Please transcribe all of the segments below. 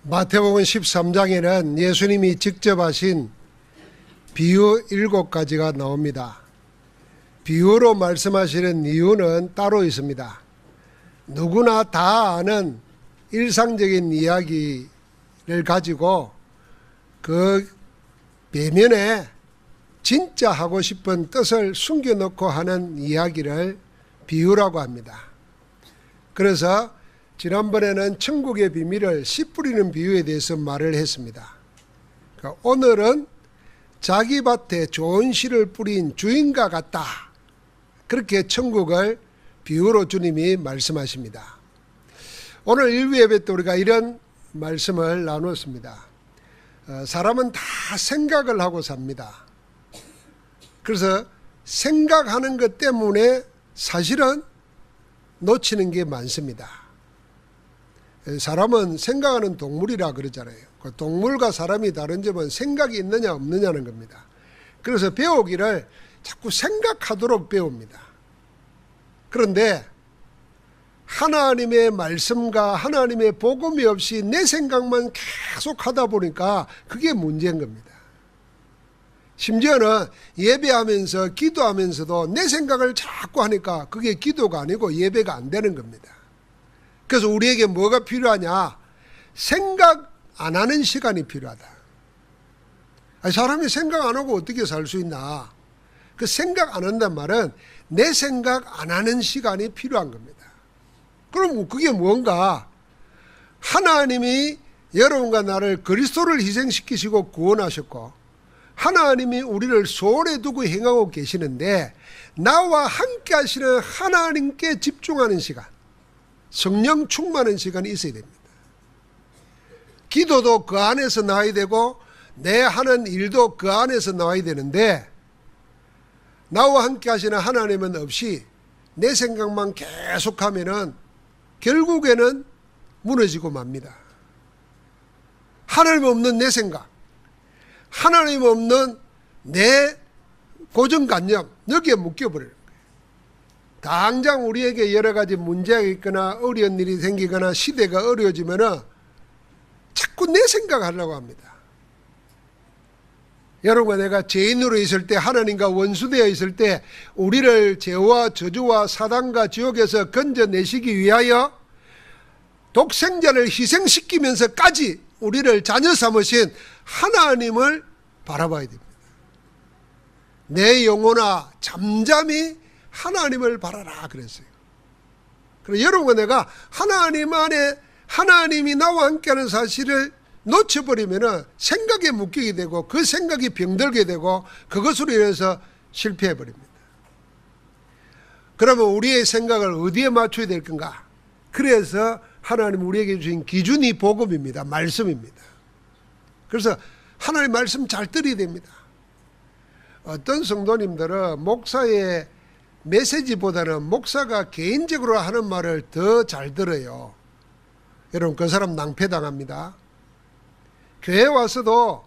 마태복음 13장에는 예수님이 직접 하신 비유 7가지가 나옵니다. 비유로 말씀하시는 이유는 따로 있습니다. 누구나 다 아는 일상적인 이야기를 가지고 그 배면에 진짜 하고 싶은 뜻을 숨겨놓고 하는 이야기를 비유라고 합니다. 그래서 지난번에는 천국의 비밀을 씨 뿌리는 비유에 대해서 말을 했습니다. 그러니까 오늘은 자기 밭에 좋은 씨를 뿌린 주인과 같다. 그렇게 천국을 비유로 주님이 말씀하십니다. 오늘 일부 예배 때 우리가 이런 말씀을 나눴습니다. 사람은 다 생각을 하고 삽니다. 그래서 생각하는 것 때문에 사실은 놓치는 게 많습니다. 사람은 생각하는 동물이라 그러잖아요. 동물과 사람이 다른 점은 생각이 있느냐 없느냐는 겁니다. 그래서 배우기를 자꾸 생각하도록 배웁니다. 그런데 하나님의 말씀과 하나님의 복음이 없이 내 생각만 계속 하다 보니까 그게 문제인 겁니다. 심지어는 예배하면서 기도하면서도 내 생각을 자꾸 하니까 그게 기도가 아니고 예배가 안 되는 겁니다. 그래서 우리에게 뭐가 필요하냐? 생각 안 하는 시간이 필요하다. 사람이 생각 안 하고 어떻게 살 수 있나? 그 생각 안 한단 말은 내 생각 안 하는 시간이 필요한 겁니다. 그럼 그게 뭔가? 하나님이 여러분과 나를 그리스도를 희생시키시고 구원하셨고 하나님이 우리를 소원에 두고 행하고 계시는데 나와 함께 하시는 하나님께 집중하는 시간, 성령 충만한 시간이 있어야 됩니다. 기도도 그 안에서 나와야 되고 내 하는 일도 그 안에서 나와야 되는데 나와 함께 하시는 하나님은 없이 내 생각만 계속하면은 결국에는 무너지고 맙니다. 하나님 없는 내 생각, 하나님 없는 내 고정관념, 여기에 묶여버려요. 당장 우리에게 여러 가지 문제가 있거나 어려운 일이 생기거나 시대가 어려워지면 자꾸 내 생각하려고 합니다. 여러분과 내가 죄인으로 있을 때 하나님과 원수되어 있을 때 우리를 죄와 저주와 사단과 지옥에서 건져내시기 위하여 독생자를 희생시키면서까지 우리를 자녀 삼으신 하나님을 바라봐야 됩니다. 내 영혼아 잠잠히 하나님을 바라라 그랬어요. 그래서 여러분과 내가 하나님 안에 하나님이 나와 함께하는 사실을 놓쳐버리면 생각에 묶이게 되고 그 생각이 병들게 되고 그것으로 인해서 실패해버립니다. 그러면 우리의 생각을 어디에 맞춰야 될 건가? 그래서 하나님 우리에게 주신 기준이 복음입니다. 말씀입니다. 그래서 하나님 말씀 잘 들어야 됩니다. 어떤 성도님들은 목사의 메시지보다는 목사가 개인적으로 하는 말을 더 잘 들어요. 여러분 그 사람 낭패당합니다. 교회 와서도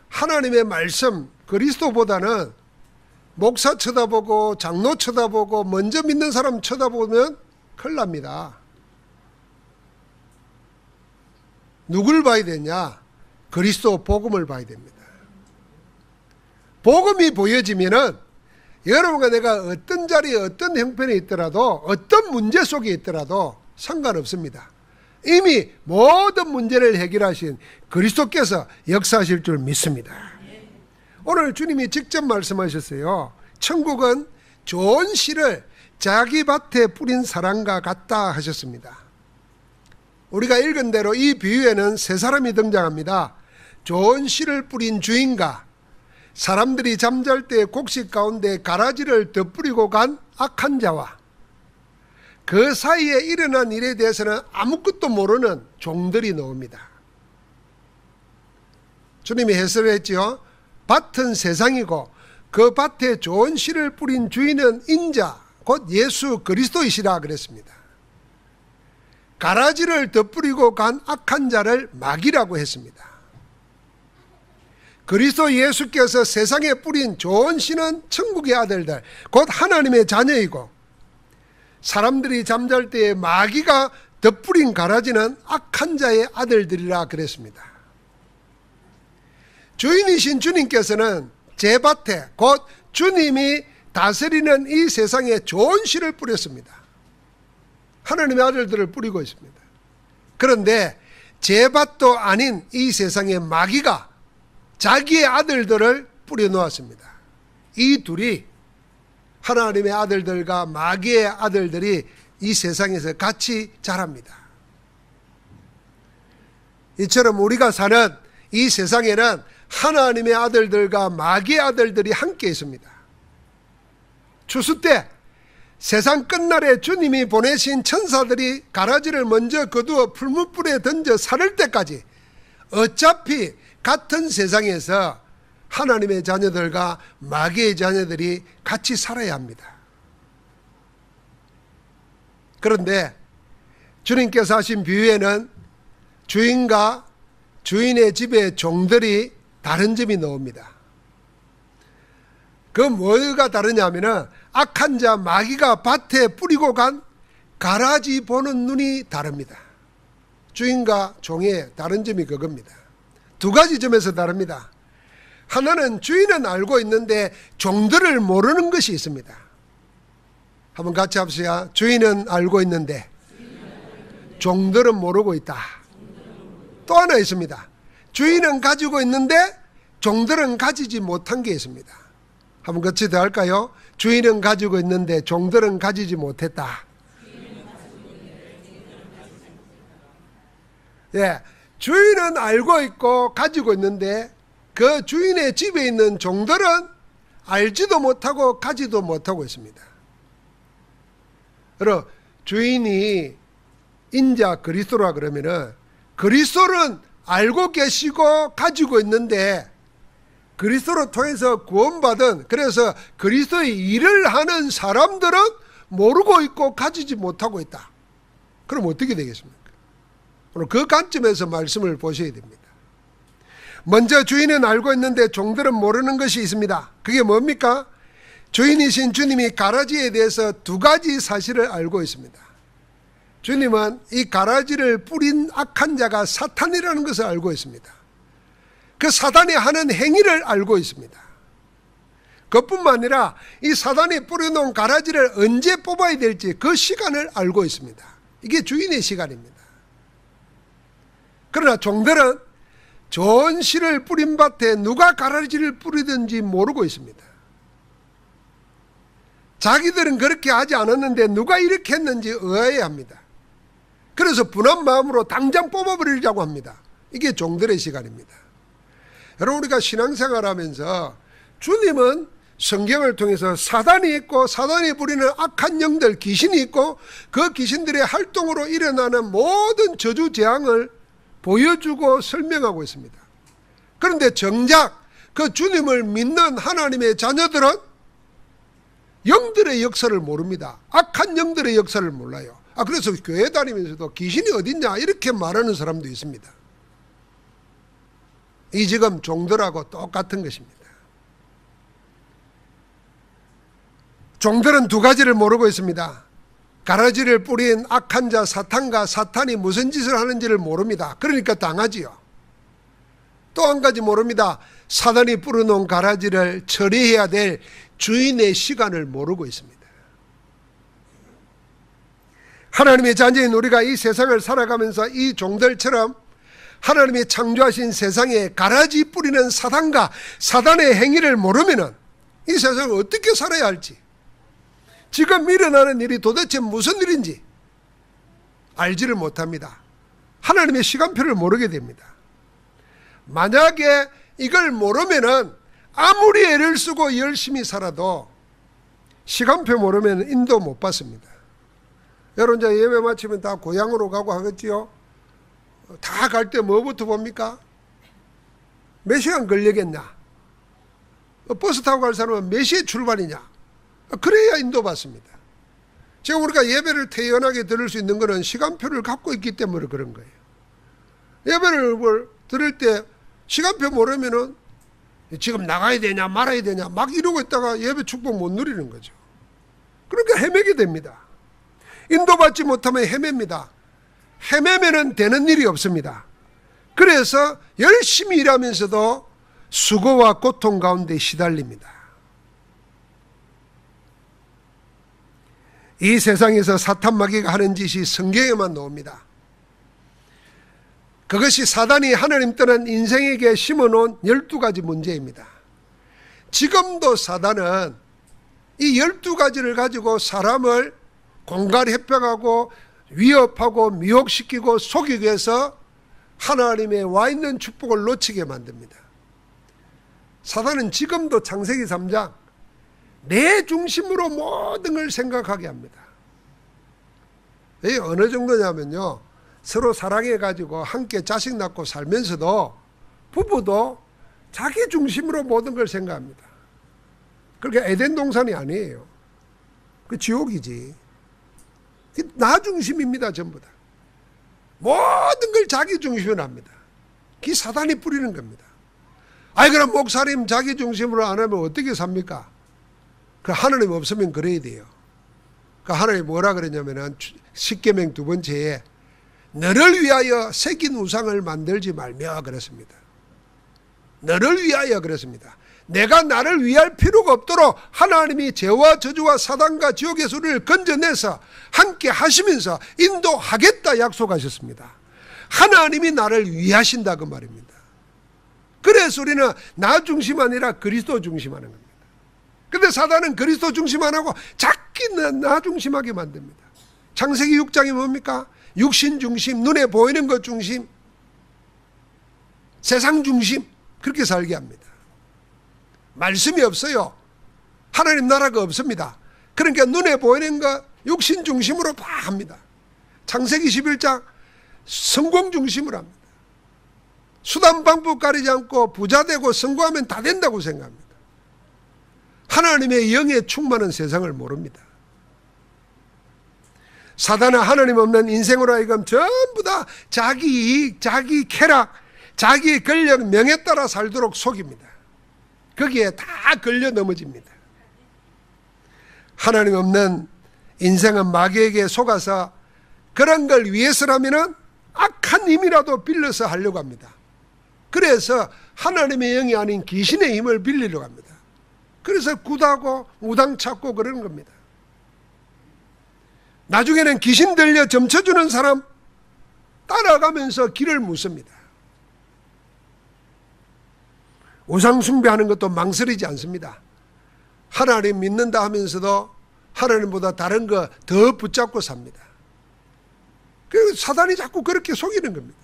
하나님의 말씀 그리스도보다는 목사 쳐다보고 장로 쳐다보고 먼저 믿는 사람 쳐다보면 큰일 납니다. 누굴 봐야 되냐? 그리스도 복음을 봐야 됩니다. 복음이 보여지면은 여러분과 내가 어떤 자리에 어떤 형편에 있더라도 어떤 문제 속에 있더라도 상관없습니다. 이미 모든 문제를 해결하신 그리스도께서 역사하실 줄 믿습니다. 오늘 주님이 직접 말씀하셨어요. 천국은 좋은 씨를 자기 밭에 뿌린 사람과 같다 하셨습니다. 우리가 읽은 대로 이 비유에는 세 사람이 등장합니다. 좋은 씨를 뿌린 주인과 사람들이 잠잘 때 곡식 가운데 가라지를 덧뿌리고 간 악한 자와 그 사이에 일어난 일에 대해서는 아무것도 모르는 종들이 나옵니다. 주님이 해설을 했지요. 밭은 세상이고 그 밭에 좋은 씨를 뿌린 주인은 인자 곧 예수 그리스도이시라 그랬습니다. 가라지를 덧뿌리고 간 악한 자를 마귀라고 했습니다. 그리스도 예수께서 세상에 뿌린 좋은 씨는 천국의 아들들 곧 하나님의 자녀이고 사람들이 잠잘 때에 마귀가 덧뿌린 가라지는 악한 자의 아들들이라 그랬습니다. 주인이신 주님께서는 제 밭에 곧 주님이 다스리는 이 세상에 좋은 씨를 뿌렸습니다. 하나님의 아들들을 뿌리고 있습니다. 그런데 제 밭도 아닌 이 세상에 마귀가 자기의 아들들을 뿌려놓았습니다. 이 둘이, 하나님의 아들들과 마귀의 아들들이 이 세상에서 같이 자랍니다. 이처럼 우리가 사는 이 세상에는 하나님의 아들들과 마귀의 아들들이 함께 있습니다. 추수 때 세상 끝날에 주님이 보내신 천사들이 가라지를 먼저 거두어 풀무불에 던져 사를 때까지 어차피 같은 세상에서 하나님의 자녀들과 마귀의 자녀들이 같이 살아야 합니다. 그런데 주님께서 하신 비유에는 주인과 주인의 집의 종들이 다른 점이 나옵니다. 그 뭐가 다르냐면은 악한 자 마귀가 밭에 뿌리고 간 가라지 보는 눈이 다릅니다. 주인과 종의 다른 점이 그겁니다. 두 가지 점에서 다릅니다. 하나는 주인은 알고 있는데 종들을 모르는 것이 있습니다. 한번 같이 합시다. 주인은 알고 있는데 종들은 모르고 있다. 또 하나 있습니다. 주인은 가지고 있는데 종들은 가지지 못한 게 있습니다. 한번 같이 더 할까요? 주인은 가지고 있는데 종들은 가지지 못했다. 예, 주인은 알고 있고 가지고 있는데 그 주인의 집에 있는 종들은 알지도 못하고 가지도 못하고 있습니다. 그럼 주인이 인자 그리스도라 그러면은 그리스도는 알고 계시고 가지고 있는데 그리스도로 통해서 구원받은, 그래서 그리스도의 일을 하는 사람들은 모르고 있고 가지지 못하고 있다. 그럼 어떻게 되겠습니까? 오늘 그 관점에서 말씀을 보셔야 됩니다. 먼저 주인은 알고 있는데 종들은 모르는 것이 있습니다. 그게 뭡니까? 주인이신 주님이 가라지에 대해서 두 가지 사실을 알고 있습니다. 주님은 이 가라지를 뿌린 악한 자가 사탄이라는 것을 알고 있습니다. 그 사단이 하는 행위를 알고 있습니다. 그것뿐만 아니라 이 사단이 뿌려놓은 가라지를 언제 뽑아야 될지 그 시간을 알고 있습니다. 이게 주인의 시간입니다. 그러나 종들은 좋은 씨를 뿌린 밭에 누가 가라지를 뿌리든지 모르고 있습니다. 자기들은 그렇게 하지 않았는데 누가 이렇게 했는지 의아해합니다. 그래서 분한 마음으로 당장 뽑아버리려고 합니다. 이게 종들의 시간입니다. 여러분, 우리가 신앙생활하면서 주님은 성경을 통해서 사단이 있고 사단이 부리는 악한 영들, 귀신이 있고 그 귀신들의 활동으로 일어나는 모든 저주 재앙을 보여주고 설명하고 있습니다. 그런데 정작 그 주님을 믿는 하나님의 자녀들은 영들의 역사를 모릅니다. 악한 영들의 역사를 몰라요. 그래서 교회 다니면서도 귀신이 어딨냐 이렇게 말하는 사람도 있습니다. 이 지금 종들하고 똑같은 것입니다. 종들은 두 가지를 모르고 있습니다. 가라지를 뿌린 악한 자 사탄과 사탄이 무슨 짓을 하는지를 모릅니다. 그러니까 당하지요. 또 한 가지 모릅니다. 사단이 뿌려놓은 가라지를 처리해야 될 주인의 시간을 모르고 있습니다. 하나님의 자녀인 우리가 이 세상을 살아가면서 이 종들처럼 하나님이 창조하신 세상에 가라지 뿌리는 사단과 사단의 행위를 모르면 이 세상을 어떻게 살아야 할지, 지금 일어나는 일이 도대체 무슨 일인지 알지를 못합니다. 하나님의 시간표를 모르게 됩니다. 만약에 이걸 모르면 아무리 애를 쓰고 열심히 살아도 시간표 모르면 인도 못 받습니다. 여러분, 이제 예배 마치면 다 고향으로 가고 하겠지요? 다 갈 때 뭐부터 봅니까? 몇 시간 걸리겠냐? 버스 타고 갈 사람은 몇 시에 출발이냐? 그래야 인도받습니다. 지금 우리가 예배를 태연하게 들을 수 있는 것은 시간표를 갖고 있기 때문에 그런 거예요. 예배를 들을 때 시간표 모르면은 지금 나가야 되냐 말아야 되냐 막 이러고 있다가 예배 축복 못 누리는 거죠. 그러니까 헤매게 됩니다. 인도받지 못하면 헤맵니다. 헤매면 되는 일이 없습니다. 그래서 열심히 일하면서도 수고와 고통 가운데 시달립니다. 이 세상에서 사탄 마귀가 하는 짓이 성경에만 나옵니다. 그것이 사단이 하나님 떠난 인생에게 심어놓은 12가지 문제입니다. 지금도 사단은 이 12가지를 가지고 사람을 공갈협박하고 위협하고 미혹시키고 속이기 위해서 하나님의 와 있는 축복을 놓치게 만듭니다. 사단은 지금도 창세기 3장 내 중심으로 모든 걸 생각하게 합니다. 이게 어느 정도냐면요, 서로 사랑해가지고 함께 자식 낳고 살면서도 부부도 자기 중심으로 모든 걸 생각합니다. 그러니까 에덴 동산이 아니에요. 그 지옥이지. 나 중심입니다. 전부 다. 모든 걸 자기 중심으로 합니다. 그게 사단이 뿌리는 겁니다. 아이, 그럼 목사님 자기 중심으로 안 하면 어떻게 삽니까? 그 하나님 없으면 그래야 돼요. 그 하나님이 뭐라 그랬냐면은 십계명 2번째에 너를 위하여 새긴 우상을 만들지 말며 그랬습니다. 너를 위하여 그랬습니다. 내가 나를 위할 필요가 없도록 하나님이 죄와 저주와 사단과 지옥의 소리를 건져내서 함께 하시면서 인도하겠다 약속하셨습니다. 하나님이 나를 위하신다 그 말입니다. 그래서 우리는 나 중심 아니라 그리스도 중심하는 겁니다. 근데 사단은 그리스도 중심 안 하고 자기 나 중심하게 만듭니다. 창세기 6장이 뭡니까? 육신 중심, 눈에 보이는 것 중심, 세상 중심, 그렇게 살게 합니다. 말씀이 없어요. 하나님 나라가 없습니다. 그러니까 눈에 보이는 것 육신 중심으로 다 합니다. 창세기 11장 성공 중심으로 합니다. 수단 방법 가리지 않고 부자 되고 성공하면 다 된다고 생각합니다. 하나님의 영에 충만한 세상을 모릅니다. 사단은 하나님 없는 인생으로 하여금 전부 다 자기 이익, 자기 쾌락, 자기 권력, 명에 따라 살도록 속입니다. 거기에 다 걸려 넘어집니다. 하나님 없는 인생은 마귀에게 속아서 그런 걸 위해서라면 악한 힘이라도 빌려서 하려고 합니다. 그래서 하나님의 영이 아닌 귀신의 힘을 빌리려고 합니다. 그래서 굿하고 우당 찾고 그러는 겁니다. 나중에는 귀신 들려 점쳐주는 사람 따라가면서 길을 묻습니다. 우상 숭배하는 것도 망설이지 않습니다. 하나님 믿는다 하면서도 하나님보다 다른 거 더 붙잡고 삽니다. 그래서 사단이 자꾸 그렇게 속이는 겁니다.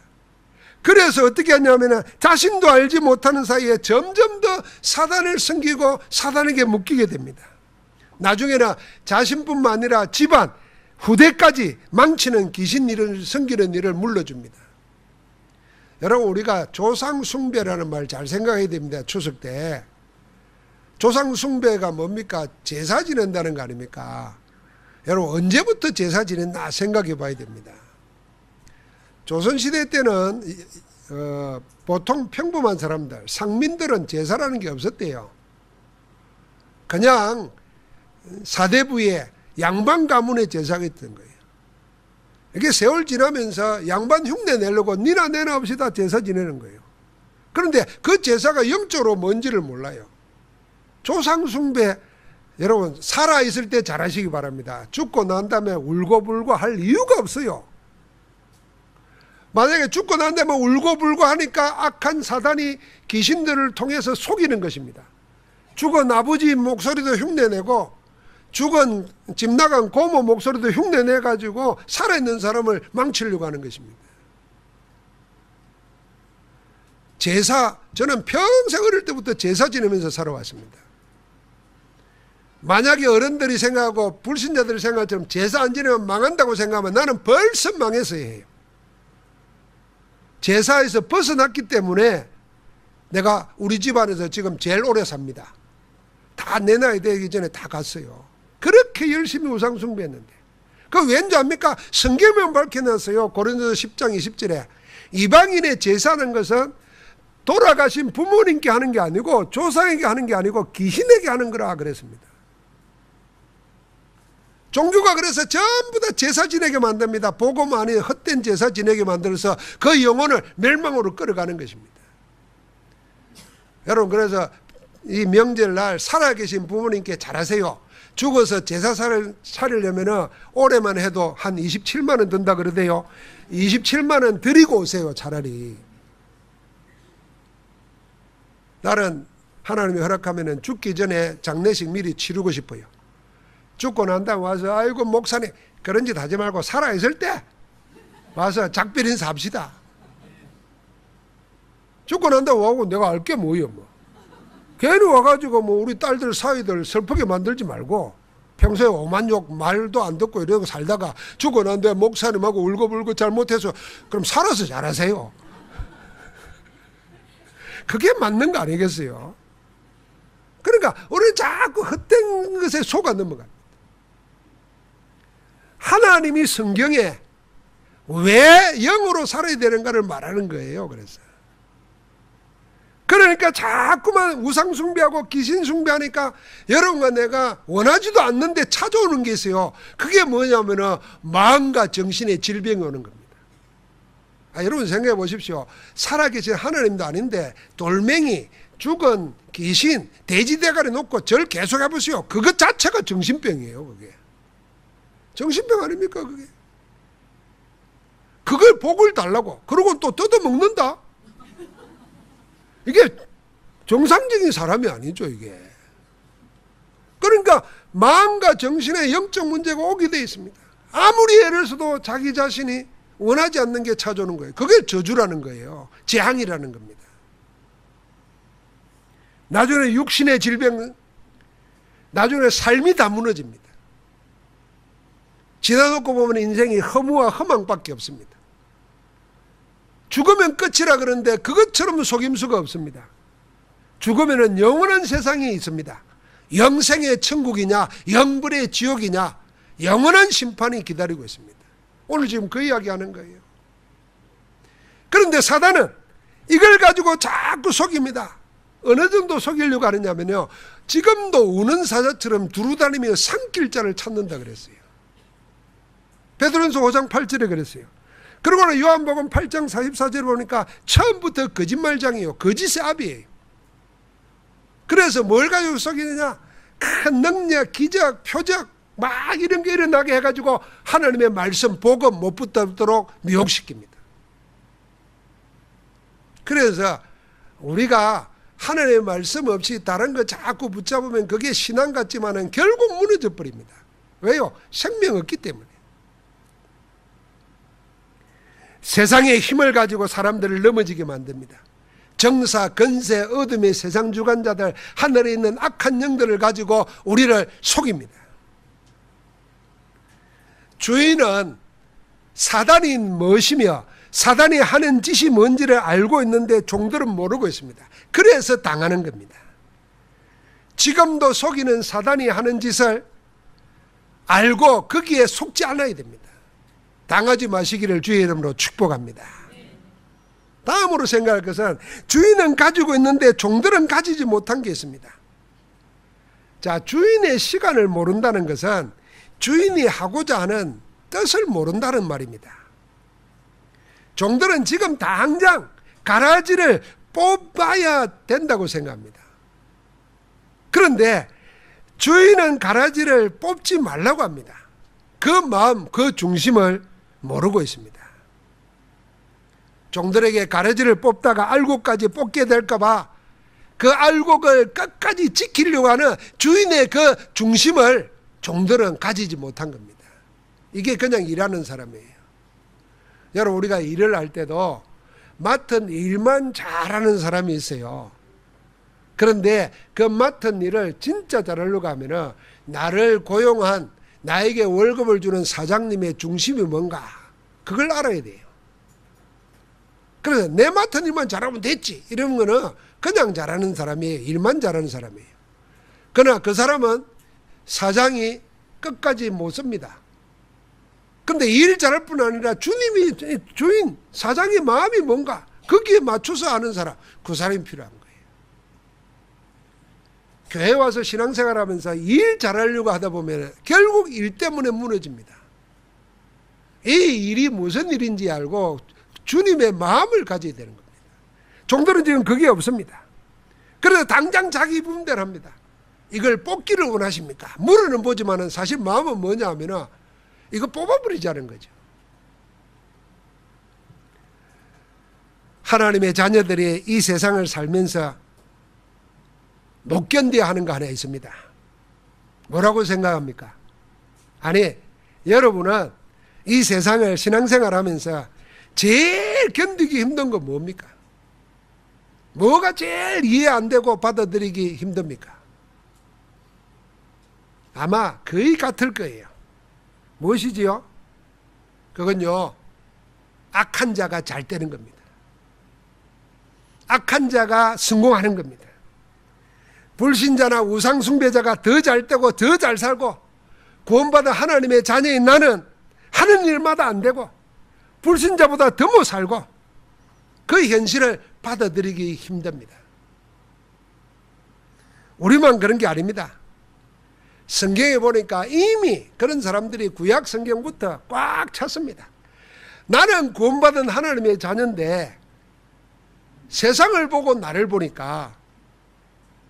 그래서 어떻게 하냐면 자신도 알지 못하는 사이에 점점 더 사단을 섬기고 사단에게 묶이게 됩니다. 나중에는 자신뿐만 아니라 집안, 후대까지 망치는 귀신 일을 섬기는 일을 물러줍니다. 여러분, 우리가 조상숭배라는 말 잘 생각해야 됩니다. 추석 때 조상숭배가 뭡니까? 제사 지낸다는 거 아닙니까? 여러분, 언제부터 제사 지냈나 생각해 봐야 됩니다. 조선시대 때는 보통 평범한 사람들, 상민들은 제사라는 게 없었대요. 그냥 사대부의 양반 가문의 제사가 있던 거예요. 이게 세월 지나면서 양반 흉내 내려고 니나 내나 없이 다 제사 지내는 거예요. 그런데 그 제사가 영적으로 뭔지를 몰라요. 조상숭배, 여러분 살아있을 때 잘하시기 바랍니다. 죽고 난 다음에 울고불고 할 이유가 없어요. 만약에 죽고 난 다음에 울고불고 하니까 악한 사단이 귀신들을 통해서 속이는 것입니다. 죽은 아버지 목소리도 흉내내고 죽은 집 나간 고모 목소리도 흉내내가지고 살아있는 사람을 망치려고 하는 것입니다. 제사, 저는 평생 어릴 때부터 제사 지내면서 살아왔습니다. 만약에 어른들이 생각하고 불신자들이 생각처럼 제사 안 지내면 망한다고 생각하면 나는 벌써 망했어야 해요. 제사에서 벗어났기 때문에 내가 우리 집안에서 지금 제일 오래 삽니다. 다 내 나이 되기 전에 다 갔어요. 그렇게 열심히 우상 숭배했는데. 그 왠지 압니까? 성경에 밝혀놨어요. 고린도서 10장 20절에 이방인의 제사는 것은 돌아가신 부모님께 하는 게 아니고 조상에게 하는 게 아니고 귀신에게 하는 거라 그랬습니다. 종교가 그래서 전부 다 제사 지내게 만듭니다. 복음 아닌 헛된 제사 지내게 만들어서 그 영혼을 멸망으로 끌어가는 것입니다. 여러분, 그래서 이 명절날 살아계신 부모님께 잘하세요. 죽어서 제사사를 차리려면 올해만 해도 한 27만 원 든다 그러대요. 27만 원 드리고 오세요, 차라리. 나는 하나님이 허락하면 죽기 전에 장례식 미리 치르고 싶어요. 죽고 난 다음 와서 아이고 목사님 그런 짓 하지 말고 살아있을 때 와서 작별 인사합시다. 죽고 난 다음 와고 내가 알 게 뭐예요, 뭐. 괜히 와가지고 뭐 우리 딸들 사이들 슬프게 만들지 말고 평소에 오만 욕 말도 안 듣고 이러고 살다가 죽고 난 다음에 목사님하고 울고불고 잘못해서 그럼 살아서 잘하세요. 그게 맞는 거 아니겠어요? 그러니까 우리는 자꾸 헛된 것에 속아 넘어갑니다. 하나님이 성경에 왜 영으로 살아야 되는가를 말하는 거예요. 그러니까 자꾸만 우상숭배하고 귀신숭배하니까 여러분과 내가 원하지도 않는데 찾아오는 게 있어요. 그게 뭐냐면 마음과 정신의 질병이 오는 겁니다. 여러분 생각해 보십시오. 살아계신 하나님도 아닌데 돌멩이, 죽은 귀신, 돼지대가리 놓고 절 계속 해보세요. 그것 자체가 정신병이에요. 그게 정신병 아닙니까? 그게 그걸 복을 달라고 그러고 또 뜯어먹는다. 이게 정상적인 사람이 아니죠, 이게. 그러니까 마음과 정신의 영적 문제가 오게 돼 있습니다. 아무리 애를 써도 자기 자신이 원하지 않는 게 찾아오는 거예요. 그게 저주라는 거예요. 재앙이라는 겁니다. 나중에 육신의 질병, 나중에 삶이 다 무너집니다. 지나놓고 보면 인생이 허무와 허망밖에 없습니다. 죽으면 끝이라 그러는데 그것처럼 속임수가 없습니다. 죽으면 영원한 세상이 있습니다. 영생의 천국이냐 영불의 지옥이냐 영원한 심판이 기다리고 있습니다. 오늘 지금 그 이야기하는 거예요. 그런데 사단은 이걸 가지고 자꾸 속입니다. 어느 정도 속이려고 하느냐면요, 지금도 우는 사자처럼 두루다니며 산길자를 찾는다 그랬어요. 베드로전서 5장 8절에 그랬어요. 그리고는 요한복음 8장 44절에 보니까 처음부터 거짓말장이에요. 거짓의 압이에요. 그래서 뭘 가지고 속이느냐, 큰 능력, 기적, 표적 막 이런 게 일어나게 해가지고 하나님의 말씀, 복음 못 붙도록 미혹시킵니다. 그래서 우리가 하나님의 말씀 없이 다른 거 자꾸 붙잡으면 그게 신앙 같지만은 결국 무너져 버립니다. 왜요? 생명 없기 때문에. 세상의 힘을 가지고 사람들을 넘어지게 만듭니다. 정사, 건세, 어둠의 세상 주관자들, 하늘에 있는 악한 영들을 가지고 우리를 속입니다. 주인은 사단이 무엇이며 사단이 하는 짓이 뭔지를 알고 있는데 종들은 모르고 있습니다. 그래서 당하는 겁니다. 지금도 속이는 사단이 하는 짓을 알고 거기에 속지 않아야 됩니다. 당하지 마시기를 주의 이름으로 축복합니다. 다음으로 생각할 것은 주인은 가지고 있는데 종들은 가지지 못한 게 있습니다. 자, 주인의 시간을 모른다는 것은 주인이 하고자 하는 뜻을 모른다는 말입니다. 종들은 지금 당장 가라지를 뽑아야 된다고 생각합니다. 그런데 주인은 가라지를 뽑지 말라고 합니다. 그 마음, 그 중심을 모르고 있습니다. 종들에게 가라지를 뽑다가 알곡까지 뽑게 될까봐 그 알곡을 끝까지 지키려고 하는 주인의 그 중심을 종들은 가지지 못한 겁니다. 이게 그냥 일하는 사람이에요. 여러분, 우리가 일을 할 때도 맡은 일만 잘하는 사람이 있어요. 그런데 그 맡은 일을 진짜 잘하려고 하면은 나를 고용한, 나에게 월급을 주는 사장님의 중심이 뭔가 그걸 알아야 돼요. 그래서 내 맡은 일만 잘하면 됐지 이런 거는 그냥 잘하는 사람이에요. 일만 잘하는 사람이에요. 그러나 그 사람은 사장이 끝까지 못 씁니다. 근데 일 잘할 뿐 아니라 주님이, 주인, 사장의 마음이 뭔가 거기에 맞춰서 아는 사람, 그 사람이 필요한 거예요. 교회 와서 신앙생활하면서 일 잘하려고 하다 보면 결국 일 때문에 무너집니다. 이 일이 무슨 일인지 알고 주님의 마음을 가져야 되는 겁니다. 종들은 지금 그게 없습니다. 그래서 당장 자기 분대로 합니다. 이걸 뽑기를 원하십니까? 물어는 보지만 사실 마음은 뭐냐 하면 이거 뽑아버리자는 거죠. 하나님의 자녀들이 이 세상을 살면서 못 견뎌야 하는 거 하나 있습니다. 뭐라고 생각합니까? 아니, 여러분은 이 세상을 신앙생활 하면서 제일 견디기 힘든 건 뭡니까? 뭐가 제일 이해 안 되고 받아들이기 힘듭니까? 아마 거의 같을 거예요. 무엇이지요? 그건요, 악한 자가 잘 되는 겁니다. 악한 자가 성공하는 겁니다. 불신자나 우상숭배자가 더 잘 되고 더 잘 살고, 구원받은 하나님의 자녀인 나는 하는 일마다 안 되고 불신자보다 더 못 살고, 그 현실을 받아들이기 힘듭니다. 우리만 그런 게 아닙니다. 성경에 보니까 이미 그런 사람들이 구약 성경부터 꽉 찼습니다. 나는 구원받은 하나님의 자녀인데 세상을 보고 나를 보니까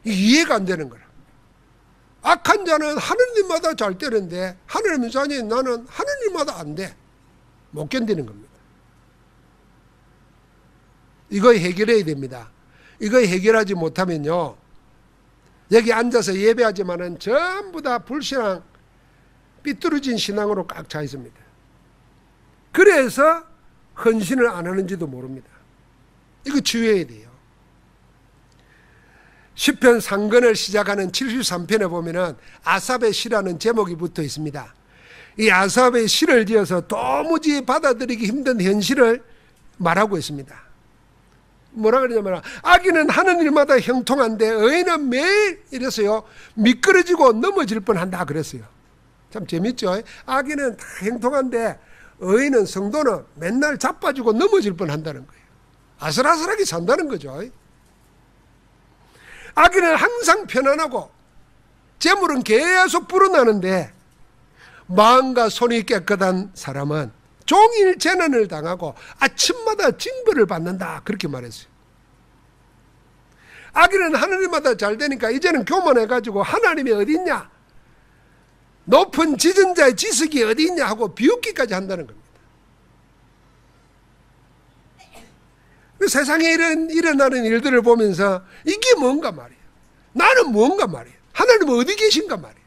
이해가 안 되는 거라. 악한 자는 하는 일마다 잘 되는데 하나님의 자녀인 나는 하는 일마다 안 돼. 못 견디는 겁니다. 이거 해결해야 됩니다. 이거 해결하지 못하면요, 여기 앉아서 예배하지만은 전부 다 불신앙, 삐뚤어진 신앙으로 꽉 차 있습니다. 그래서 헌신을 안 하는지도 모릅니다. 이거 주의해야 돼요. 시편 상근을 시작하는 73편에 보면은 아삽의 시라는 제목이 붙어 있습니다. 이 아삽의 시를 지어서 도무지 받아들이기 힘든 현실을 말하고 있습니다. 뭐라 그러냐면, 악인은 하는 일마다 형통한데 의인은 매일 이래서요 미끄러지고 넘어질 뻔한다 그랬어요. 참 재밌죠? 악인은 다 형통한데 의인은, 성도는 맨날 자빠지고 넘어질 뻔한다는 거예요. 아슬아슬하게 산다는 거죠. 악인은 항상 편안하고 재물은 계속 불어나는데 마음과 손이 깨끗한 사람은 종일 재난을 당하고 아침마다 징벌을 받는다, 그렇게 말했어요. 악인은 하늘마다 잘 되니까 이제는 교만해가지고 하나님이 어디 있냐, 높은 지은 자의 지식이 어디 있냐 하고 비웃기까지 한다는 겁니다. 세상에 일어나는 일들을 보면서 이게 뭔가 말이에요. 나는 뭔가 말이에요. 하나님은 어디 계신가 말이에요.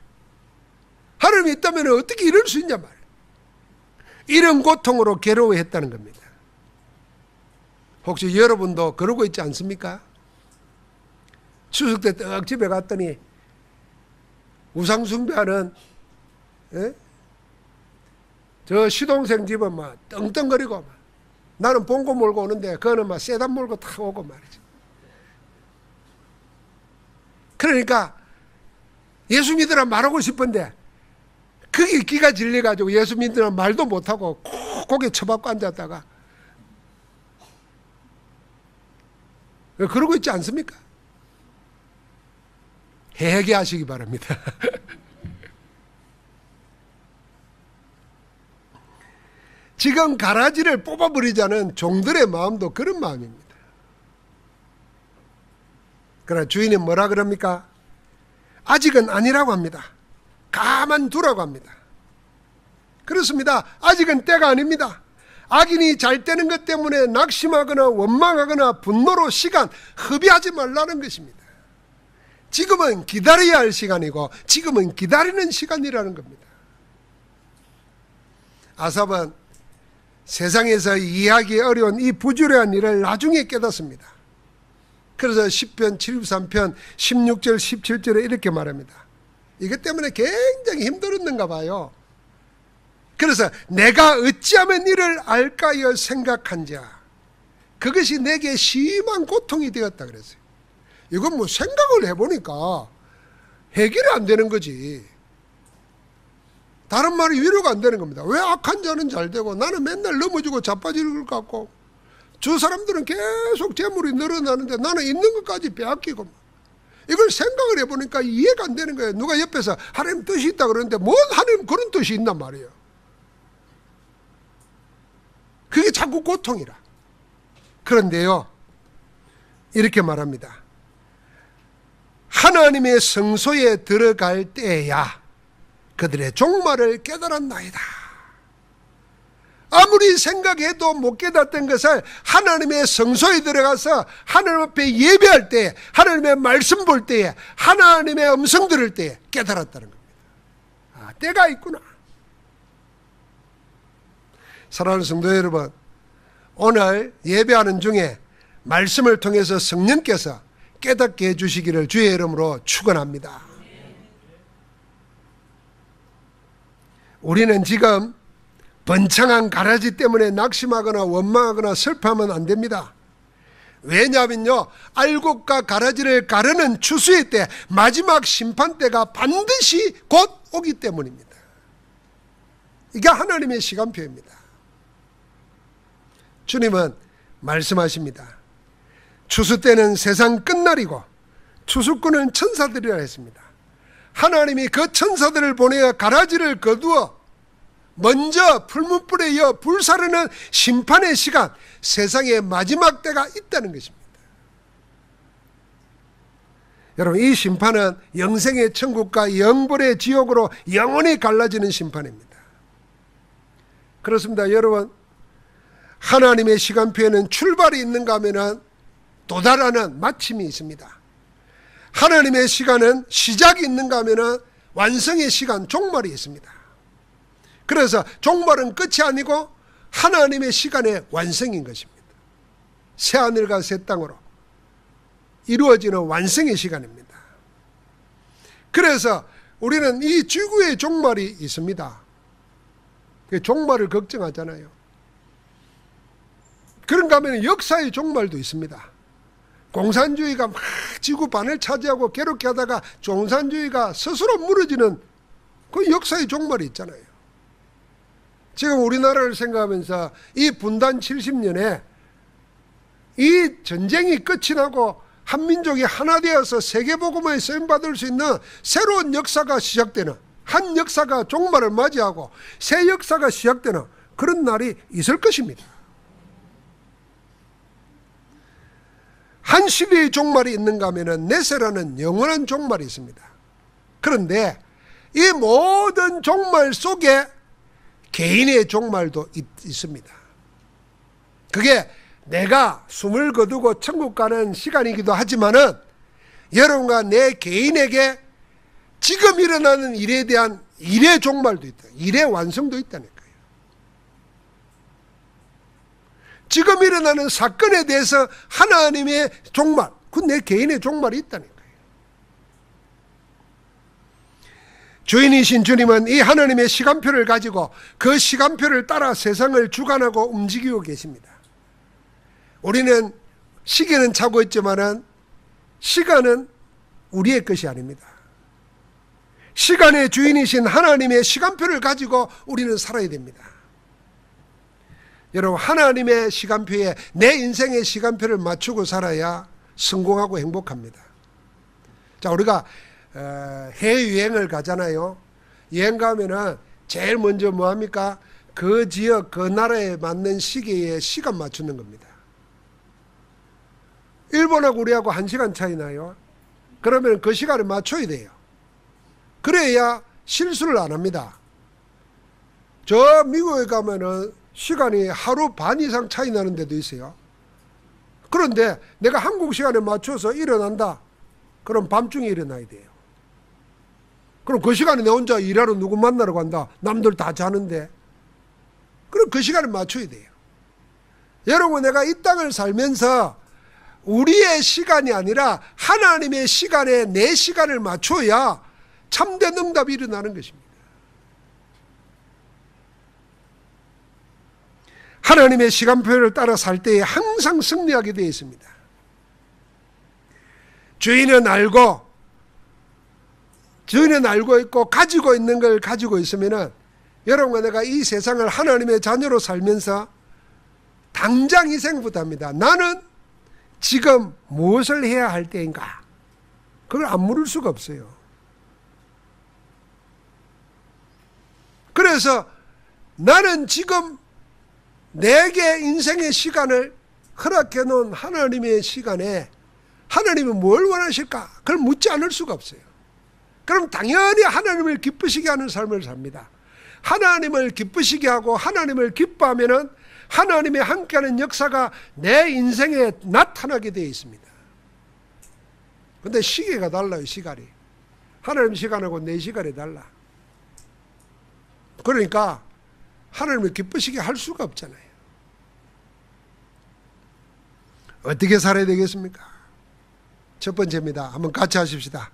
하나님이 있다면 어떻게 이럴 수 있냐 말이에요. 이런 고통으로 괴로워했다는 겁니다. 혹시 여러분도 그러고 있지 않습니까? 추석 때 떡 집에 갔더니 우상숭배하는 저 시동생 집은 막 떵떵거리고 막, 나는 봉고 몰고 오는데 그거는 막 세단 몰고 다 오고 말이죠. 그러니까 예수 믿으라 말하고 싶은데 그게 기가 질려가지고 예수 믿으라 말도 못하고 고개 쳐박고 앉았다가, 그러고 있지 않습니까? 회개하시기 바랍니다. 지금 가라지를 뽑아버리자는 종들의 마음도 그런 마음입니다. 그러나 주인은 뭐라 그럽니까? 아직은 아니라고 합니다. 가만두라고 합니다. 그렇습니다. 아직은 때가 아닙니다. 악인이 잘 되는 것 때문에 낙심하거나 원망하거나 분노로 시간 허비하지 말라는 것입니다. 지금은 기다려야 할 시간이고 지금은 기다리는 시간이라는 겁니다. 아삽은 세상에서 이해하기 어려운 이 부주의한 일을 나중에 깨닫습니다. 그래서 시편 73편 16절 17절에 이렇게 말합니다. 이것 때문에 굉장히 힘들었는가 봐요. 그래서 내가 어찌하면 이를 알까요 생각한자 그것이 내게 심한 고통이 되었다 그랬어요. 이건 뭐 생각을 해보니까 해결이 안 되는 거지. 다른 말이 위로가 안 되는 겁니다. 왜 악한 자는 잘 되고 나는 맨날 넘어지고 자빠지는 것 같고, 저 사람들은 계속 재물이 늘어나는데 나는 있는 것까지 빼앗기고, 이걸 생각을 해보니까 이해가 안 되는 거예요. 누가 옆에서 하나님 뜻이 있다 그러는데 뭔 하나님 그런 뜻이 있단 말이에요. 그게 자꾸 고통이라. 그런데요, 이렇게 말합니다. 하나님의 성소에 들어갈 때야 그들의 종말을 깨달았나이다. 아무리 생각해도 못 깨닫던 것을 하나님의 성소에 들어가서 하나님 앞에 예배할 때, 하나님의 말씀 볼 때에, 하나님의 음성 들을 때에 깨달았다는 겁니다. 아, 때가 있구나. 사랑하는 성도 여러분, 오늘 예배하는 중에 말씀을 통해서 성령께서 깨닫게 해주시기를 주의 이름으로 축원합니다. 우리는 지금 번창한 가라지 때문에 낙심하거나 원망하거나 슬퍼하면 안 됩니다. 왜냐하면요, 알곡과 가라지를 가르는 추수의 때, 마지막 심판 때가 반드시 곧 오기 때문입니다. 이게 하나님의 시간표입니다. 주님은 말씀하십니다. 추수 때는 세상 끝날이고 추수꾼은 천사들이라 했습니다. 하나님이 그 천사들을 보내어 가라지를 거두어 먼저 풀무불에 이어 불사르는 심판의 시간, 세상의 마지막 때가 있다는 것입니다. 여러분, 이 심판은 영생의 천국과 영벌의 지옥으로 영원히 갈라지는 심판입니다. 그렇습니다. 여러분, 하나님의 시간표에는 출발이 있는가 하면 도달하는 마침이 있습니다. 하나님의 시간은 시작이 있는가 하면 완성의 시간, 종말이 있습니다. 그래서 종말은 끝이 아니고 하나님의 시간의 완성인 것입니다. 새하늘과 새 땅으로 이루어지는 완성의 시간입니다. 그래서 우리는 이 지구의 종말이 있습니다. 종말을 걱정하잖아요. 그런가 하면 역사의 종말도 있습니다. 공산주의가 막 지구 반을 차지하고 괴롭게 하다가 공산주의가 스스로 무너지는 그 역사의 종말이 있잖아요. 지금 우리나라를 생각하면서 이 분단 70년에 이 전쟁이 끝이 나고 한민족이 하나 되어서 세계복음에 쓰임받을 수 있는 새로운 역사가 시작되는, 한 역사가 종말을 맞이하고 새 역사가 시작되는 그런 날이 있을 것입니다. 한 시대의 종말이 있는가 하면 네세라는 영원한 종말이 있습니다. 그런데 이 모든 종말 속에 개인의 종말도 있습니다. 그게 내가 숨을 거두고 천국 가는 시간이기도 하지만은 여러분과 내 개인에게 지금 일어나는 일에 대한 일의 종말도 있다. 일의 완성도 있다는 거예요. 지금 일어나는 사건에 대해서 하나님의 종말, 그 내 개인의 종말이 있다는 거예요. 주인이신 주님은 이 하나님의 시간표를 가지고 그 시간표를 따라 세상을 주관하고 움직이고 계십니다. 우리는 시계는 차고 있지만은 시간은 우리의 것이 아닙니다. 시간의 주인이신 하나님의 시간표를 가지고 우리는 살아야 됩니다. 여러분, 하나님의 시간표에 내 인생의 시간표를 맞추고 살아야 성공하고 행복합니다. 자, 우리가 해외여행을 가잖아요. 여행 가면은 제일 먼저 뭐 합니까? 그 지역, 그 나라에 맞는 시기에 시간 맞추는 겁니다. 일본하고 우리하고 1시간 차이 나요. 그러면 그 시간에 맞춰야 돼요. 그래야 실수를 안 합니다. 저 미국에 가면은 시간이 하루 반 이상 차이 나는 데도 있어요. 그런데 내가 한국 시간에 맞춰서 일어난다. 그럼 밤중에 일어나야 돼요. 그럼 그 시간에 내 혼자 일하러 누구 만나러 간다. 남들 다 자는데. 그럼 그 시간에 맞춰야 돼요. 여러분, 내가 이 땅을 살면서 우리의 시간이 아니라 하나님의 시간에 내 시간을 맞춰야 참된 응답이 일어나는 것입니다. 하나님의 시간표를 따라 살 때에 항상 승리하게 되어 있습니다. 주인은 알고 있고 가지고 있는 걸 가지고 있으면은 여러분과 내가 이 세상을 하나님의 자녀로 살면서 당장 이 생각부터 합니다. 나는 지금 무엇을 해야 할 때인가? 그걸 안 물을 수가 없어요. 그래서 나는 지금 내게 인생의 시간을 허락해 놓은 하나님의 시간에 하나님은 뭘 원하실까? 그걸 묻지 않을 수가 없어요. 그럼 당연히 하나님을 기쁘시게 하는 삶을 삽니다. 하나님을 기쁘시게 하고 하나님을 기뻐하면은 하나님의 함께하는 역사가 내 인생에 나타나게 되어 있습니다. 근데 시계가 달라요. 시간이. 하나님 시간하고 내 시간이 달라. 그러니까 하나님을 기쁘시게 할 수가 없잖아요. 어떻게 살아야 되겠습니까? 첫 번째입니다. 한번 같이 하십시다.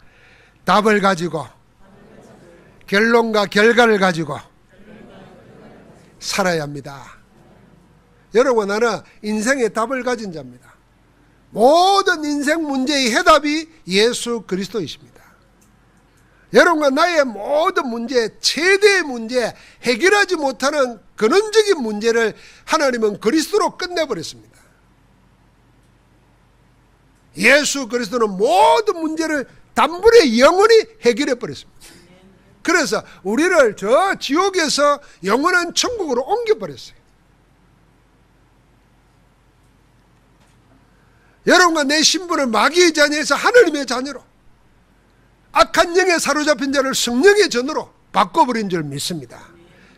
답을 가지고 결론과 결과를 가지고 살아야 합니다. 여러분, 나는 인생의 답을 가진 자입니다. 모든 인생 문제의 해답이 예수 그리스도이십니다. 여러분과 나의 모든 문제, 최대의 문제, 해결하지 못하는 근원적인 문제를 하나님은 그리스도로 끝내버렸습니다. 예수 그리스도는 모든 문제를 단번에 영원히 해결해 버렸습니다. 그래서 우리를 저 지옥에서 영원한 천국으로 옮겨버렸어요. 여러분과 내 신분을 마귀의 자녀에서 하나님의 자녀로, 악한 영에 사로잡힌 자를 성령의 전으로 바꿔버린 줄 믿습니다.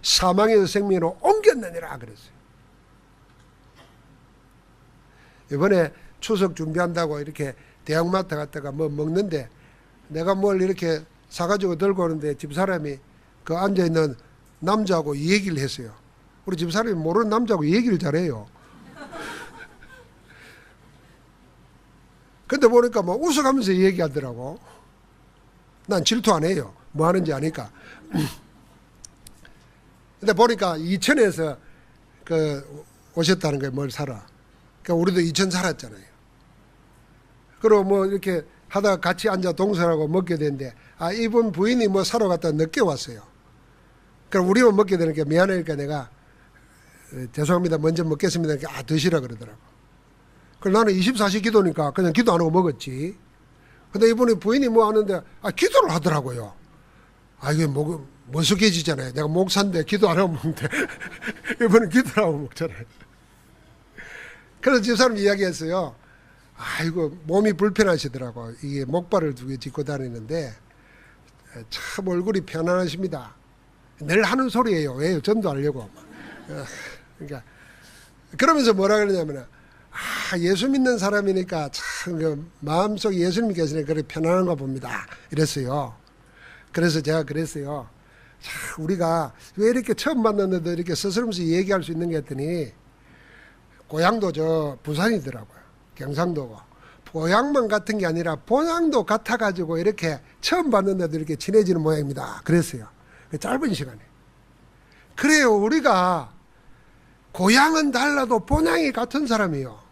사망에서 생명으로 옮겼느니라 그랬어요. 이번에 추석 준비한다고 이렇게 대형마트 갔다가 뭐 먹는데 내가 뭘 이렇게 사가지고 들고 오는데 집사람이 그 앉아있는 남자하고 이 얘기를 했어요. 우리 집사람이 모르는 남자하고 이 얘기를 잘해요. 근데 보니까 뭐 웃어가면서 이 얘기하더라고. 난 질투 안 해요. 뭐 하는지 아니까. 근데 보니까 이천에서 오셨다는 거예요. 뭘 사러. 그러니까 우리도 이천 살았잖아요. 그리고 뭐 이렇게 하다가 같이 앉아 동서하고 먹게 되는데, 이분 부인이 뭐 사러 갔다 늦게 왔어요. 그럼 우리만 먹게 되니까 미안하니까 내가 죄송합니다. 먼저 먹겠습니다. 드시라 그러더라고. 그래서 나는 24시 기도니까 그냥 기도 안 하고 먹었지. 근데 이분이 부인이 뭐 하는데 기도를 하더라고요. 이게 머쓱해지잖아요. 내가 목사인데 기도 안 하고 먹는데 이분은 기도를 하고 먹잖아요. 그래서 집사람 이야기했어요. 아이고 몸이 불편하시더라고. 이게 목발을 두 개 짚고 다니는데 참 얼굴이 편안하십니다. 늘 하는 소리예요. 왜요? 전도 하려고. 그러니까 그러면서 뭐라 그러냐면 예수 믿는 사람이니까 참 마음속에 예수님이 계시니까 그렇게 편안한가 봅니다. 이랬어요. 그래서 제가 그랬어요. 우리가 왜 이렇게 처음 만났는데도 이렇게 스스럼서 얘기할 수 있는 게 했더니 고향도 저 부산이더라고요. 경상도고. 고향만 같은 게 아니라 본향도 같아가지고 이렇게 처음 봤는데도 이렇게 친해지는 모양입니다. 그랬어요. 짧은 시간에. 그래요. 우리가 고향은 달라도 본향이 같은 사람이요.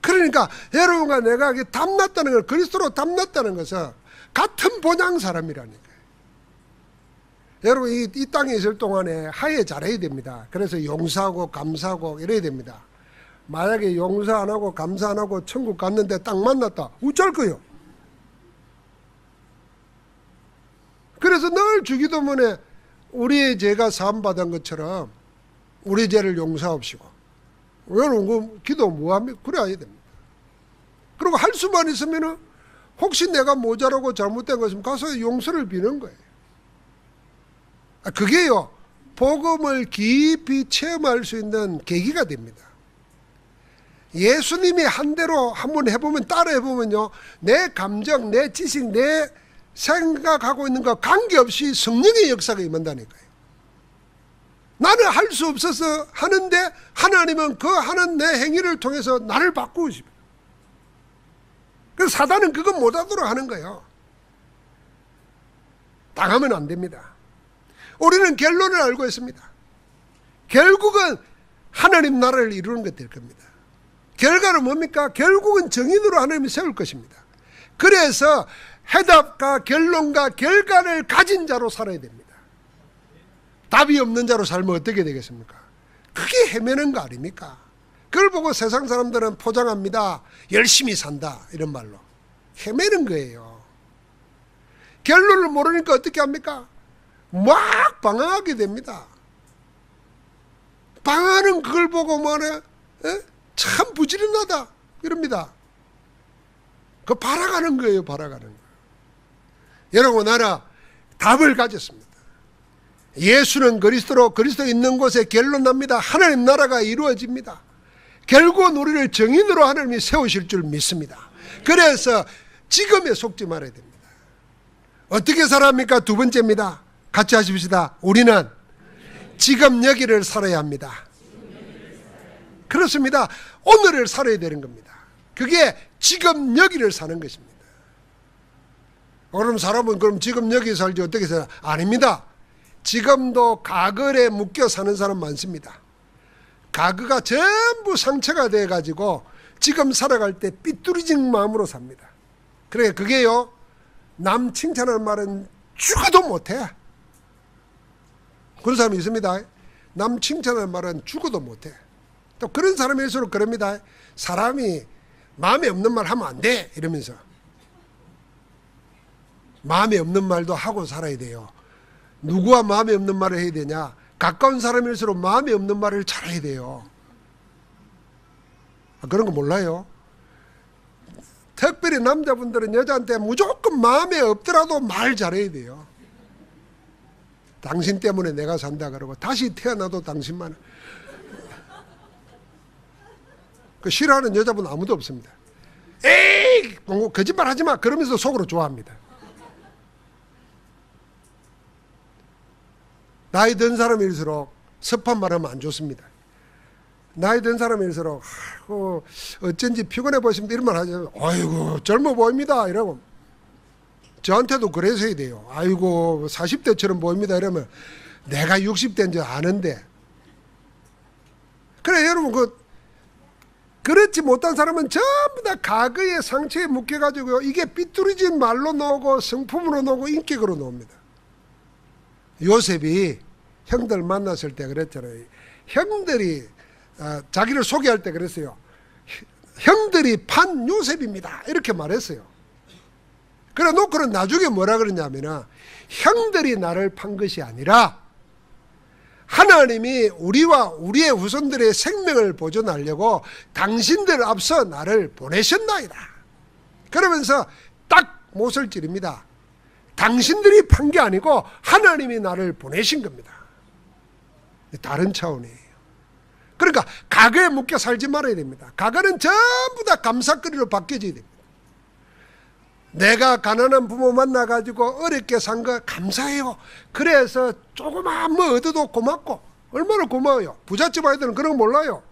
그러니까 여러분과 내가 담났다는 걸, 그리스도로 담났다는 것은 같은 본향 사람이라니까요. 여러분 이 땅에 있을 동안에 하에 잘해야 됩니다. 그래서 용서하고 감사하고 이래야 됩니다. 만약에 용서 안 하고 감사 안 하고 천국 갔는데 딱 만났다. 어쩔 거요? 그래서 늘 주기도문에 우리의 죄가 사함받은 것처럼 우리 죄를 용서하옵시고. 여러분 기도 뭐합니까? 그래야 됩니다. 그리고 할 수만 있으면은 혹시 내가 모자라고 잘못된 것이면 가서 용서를 비는 거예요. 그게요 복음을 깊이 체험할 수 있는 계기가 됩니다. 예수님이 한 대로 한번 해보면 따라 해보면요 내 감정, 내 지식, 내 생각하고 있는 거 관계없이 성령의 역사가 임한다니까요. 나는 할 수 없어서 하는데 하나님은 그 하는 내 행위를 통해서 나를 바꾸십니다. 그래서 사단은 그거 못하도록 하는 거예요. 당하면 안 됩니다. 우리는 결론을 알고 있습니다. 결국은 하나님 나라를 이루는 것 될 겁니다. 결과는 뭡니까? 결국은 정인으로 하나님이 세울 것입니다. 그래서 해답과 결론과 결과를 가진 자로 살아야 됩니다. 답이 없는 자로 살면 어떻게 되겠습니까? 그게 헤매는 거 아닙니까? 그걸 보고 세상 사람들은 포장합니다. 열심히 산다 이런 말로. 헤매는 거예요. 결론을 모르니까 어떻게 합니까? 막 방황하게 됩니다. 방황하는 그걸 보고 뭐래? 참 부지런하다 이럽니다. 그 바라가는 거예요. 바라가는 거예요. 여러분 나라 답을 가졌습니다. 예수는 그리스도로, 그리스도 있는 곳에 결론 납니다. 하나님 나라가 이루어집니다. 결국은 우리를 정인으로 하나님이 세우실 줄 믿습니다. 그래서 지금에 속지 말아야 됩니다. 어떻게 살아합니까? 두 번째입니다. 같이 하십시다. 우리는 지금 여기를 살아야 합니다. 그렇습니다. 오늘을 살아야 되는 겁니다. 그게 지금 여기를 사는 것입니다. 그럼 사람은 그럼 지금 여기 살지 어떻게 살아? 아닙니다. 지금도 과거에 묶여 사는 사람 많습니다. 과거가 전부 상처가 돼가지고 지금 살아갈 때 삐뚤어진 마음으로 삽니다. 그래 그게요, 남 칭찬하는 말은 죽어도 못해. 그런 사람이 있습니다. 남 칭찬하는 말은 죽어도 못해. 또 그런 사람일수록 그럽니다. 사람이 마음에 없는 말 하면 안 돼 이러면서 마음에 없는 말도 하고 살아야 돼요. 누구와 마음에 없는 말을 해야 되냐? 가까운 사람일수록 마음에 없는 말을 잘해야 돼요. 그런 거 몰라요? 특별히 남자분들은 여자한테 무조건 마음에 없더라도 말 잘해야 돼요. 당신 때문에 내가 산다 그러고 다시 태어나도 당신만. 그 싫어하는 여자분 아무도 없습니다. 에이 거짓말 하지마 그러면서 속으로 좋아합니다. 나이 든 사람일수록 섭한 말하면 안 좋습니다. 나이 든 사람일수록 어쩐지 피곤해 보십니다 이런 말 하죠. 아이고 젊어 보입니다 이러고 저한테도 그래서 해야 돼요. 아이고 40대처럼 보입니다 이러면 내가 60대인 줄 아는데. 그래 여러분 그렇지 못한 사람은 전부 다 과거의 상처에 묶여가지고 이게 삐뚤어진 말로 나오고 성품으로 나오고 인격으로 나옵니다. 요셉이 형들 만났을 때 그랬잖아요. 형들이 자기를 소개할 때 그랬어요. 형들이 판 요셉입니다 이렇게 말했어요. 그래 놓고는 나중에 뭐라 그러냐면 형들이 나를 판 것이 아니라 하나님이 우리와 우리의 후손들의 생명을 보존하려고 당신들 앞서 나를 보내셨나이다. 그러면서 딱 못을 찌릅니다. 당신들이 판 게 아니고 하나님이 나를 보내신 겁니다. 다른 차원이에요. 그러니까 과거에 묶여 살지 말아야 됩니다. 과거는 전부 다 감사거리로 바뀌어져야 됩니다. 내가 가난한 부모 만나가지고 어렵게 산 거 감사해요. 그래서 조그마한 뭐 얻어도 고맙고 얼마나 고마워요. 부잣집 아이들은 그런 거 몰라요.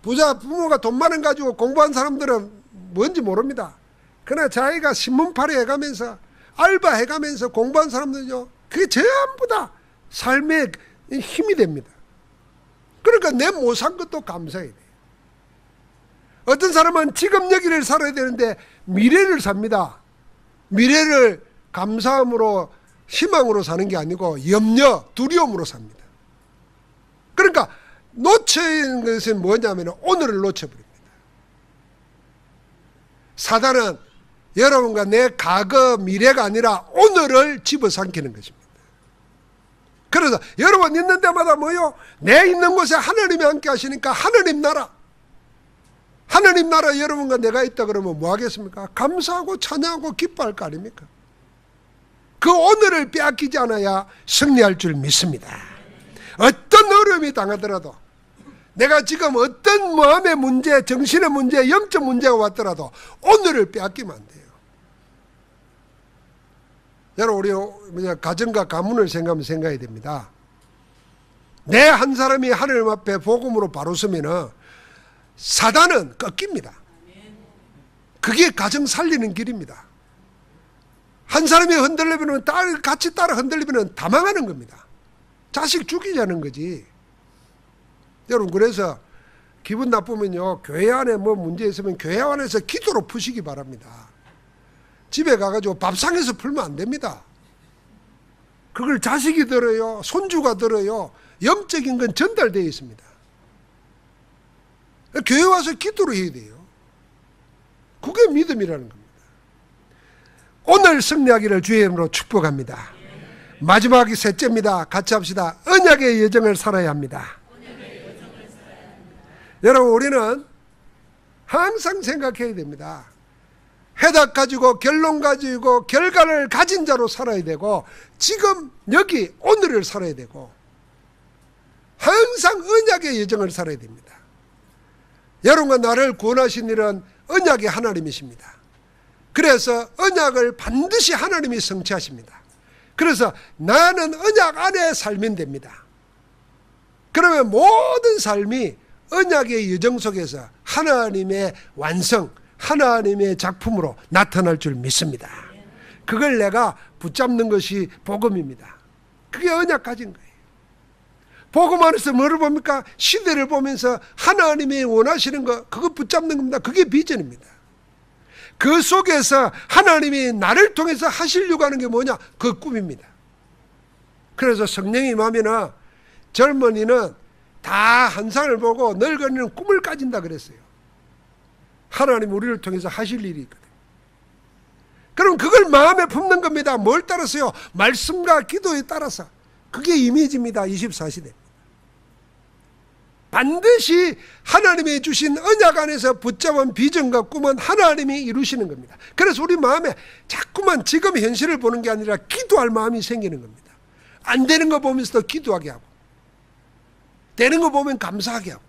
부자 부모가 돈 많은 가지고 공부한 사람들은 뭔지 모릅니다. 그러나 자기가 신문팔이 해가면서 알바 해가면서 공부한 사람들은요, 그게 전부 다 삶의 힘이 됩니다. 그러니까 내 못 산 것도 감사해야 돼요. 어떤 사람은 지금 여기를 살아야 되는데 미래를 삽니다. 미래를 감사함으로 희망으로 사는 게 아니고 염려, 두려움으로 삽니다. 그러니까 놓치는 것은 뭐냐면 오늘을 놓쳐버립니다. 사단은 여러분과 내 과거, 미래가 아니라 오늘을 집어삼키는 것입니다. 그래서 여러분 있는 데마다 뭐요? 내 있는 곳에 하나님이 함께 하시니까 하나님 나라 여러분과 내가 있다 그러면 뭐 하겠습니까? 감사하고 찬양하고 기뻐할 거 아닙니까? 그 오늘을 빼앗기지 않아야 승리할 줄 믿습니다. 어떤 어려움이 당하더라도 내가 지금 어떤 마음의 문제, 정신의 문제, 영적 문제가 왔더라도 오늘을 빼앗기면 안 돼요. 여러분 우리 가정과 가문을 생각해야 됩니다. 내 한 사람이 하나님 앞에 복음으로 바로 서면은 사단은 꺾입니다. 그게 가정 살리는 길입니다. 한 사람이 흔들리면 같이 따라 흔들리면 다 망하는 겁니다. 자식 죽이자는 거지. 여러분 그래서 기분 나쁘면요, 교회 안에 뭐 문제 있으면 교회 안에서 기도로 푸시기 바랍니다. 집에 가가지고 밥상에서 풀면 안 됩니다. 그걸 자식이 들어요, 손주가 들어요. 영적인 건 전달되어 있습니다. 교회 와서 기도를 해야 돼요. 그게 믿음이라는 겁니다. 오늘 승리하기를 주의 이름으로 축복합니다. 마지막이 셋째입니다. 같이 합시다. 언약의 여정을 살아야 합니다. 여러분, 우리는 항상 생각해야 됩니다. 해답 가지고 결론 가지고 결과를 가진 자로 살아야 되고, 지금 여기 오늘을 살아야 되고, 항상 언약의 여정을 살아야 됩니다. 여러분과 나를 구원하신 일은 언약의 하나님이십니다. 그래서 언약을 반드시 하나님이 성취하십니다. 그래서 나는 언약 안에 살면 됩니다. 그러면 모든 삶이 언약의 여정 속에서 하나님의 완성, 하나님의 작품으로 나타날 줄 믿습니다. 그걸 내가 붙잡는 것이 복음입니다. 그게 언약 가진 거예요. 복음 안에서 뭐를 봅니까? 시대를 보면서 하나님이 원하시는 거, 그거 붙잡는 겁니다. 그게 비전입니다. 그 속에서 하나님이 나를 통해서 하시려고 하는 게 뭐냐? 그 꿈입니다. 그래서 성령이 임하면 젊은이는 다 환상을 보고 늙은이는 꿈을 가진다 그랬어요. 하나님 우리를 통해서 하실 일이 있거든요. 그럼 그걸 마음에 품는 겁니다. 뭘 따라서요? 말씀과 기도에 따라서. 그게 이미지입니다. 24시대. 반드시 하나님이 주신 언약 안에서 붙잡은 비전과 꿈은 하나님이 이루시는 겁니다. 그래서 우리 마음에 자꾸만 지금 현실을 보는 게 아니라 기도할 마음이 생기는 겁니다. 안 되는 거 보면서 기도하게 하고, 되는 거 보면 감사하게 하고,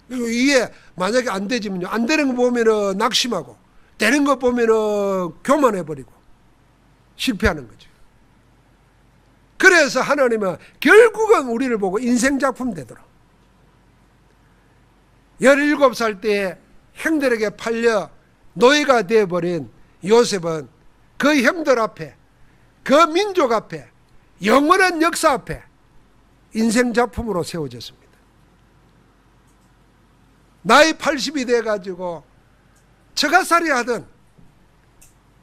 그리고 이게 만약에 안 되지만요, 안 되는 거 보면은 낙심하고, 되는 거 보면은 교만해버리고 실패하는 거죠. 그래서 하나님은 결국은 우리를 보고 인생작품 되도록 17살 때 형들에게 팔려 노예가 되어버린 요셉은 그 형들 앞에, 그 민족 앞에, 영원한 역사 앞에 인생작품으로 세워졌습니다. 나이 80이 돼가지고 처가살이 하던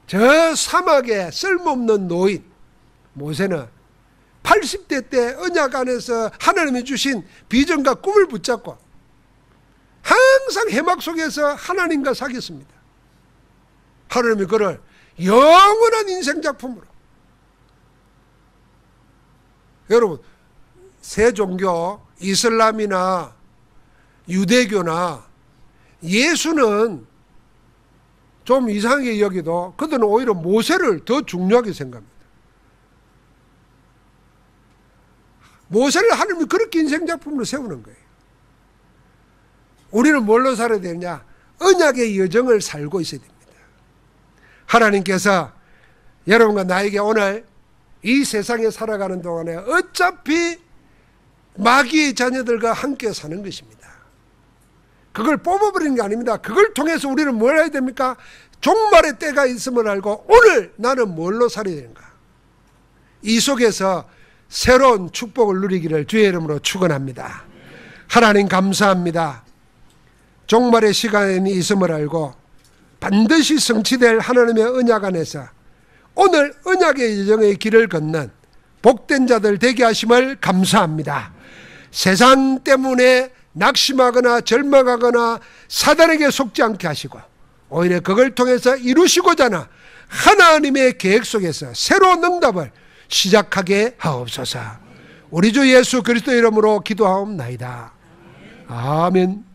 저 사막에 쓸모없는 노인 모세는 80대 때 언약 안에서 하나님이 주신 비전과 꿈을 붙잡고 항상 해막 속에서 하나님과 사귀었습니다. 하나님이 그를 영원한 인생작품으로. 여러분, 새 종교 이슬람이나 유대교나 예수는 좀 이상하게 여기도 그들은 오히려 모세를 더 중요하게 생각합니다. 모세를 하나님이 그렇게 인생작품으로 세우는 거예요. 우리는 뭘로 살아야 되느냐? 언약의 여정을 살고 있어야 됩니다. 하나님께서 여러분과 나에게 오늘 이 세상에 살아가는 동안에 어차피 마귀의 자녀들과 함께 사는 것입니다. 그걸 뽑아버리는 게 아닙니다. 그걸 통해서 우리는 뭘 해야 됩니까? 종말의 때가 있음을 알고 오늘 나는 뭘로 살아야 되는가? 이 속에서 새로운 축복을 누리기를 주의 이름으로 축원합니다. 하나님 감사합니다. 종말의 시간이 있음을 알고 반드시 성취될 하나님의 언약 안에서 오늘 언약의 여정의 길을 걷는 복된 자들 되게 하심을 감사합니다. 세상 때문에 낙심하거나 절망하거나 사단에게 속지 않게 하시고 오히려 그걸 통해서 이루시고자 하는 하나님의 계획 속에서 새로운 응답을 시작하게 하옵소서. 우리 주 예수 그리스도 이름으로 기도하옵나이다. 아멘.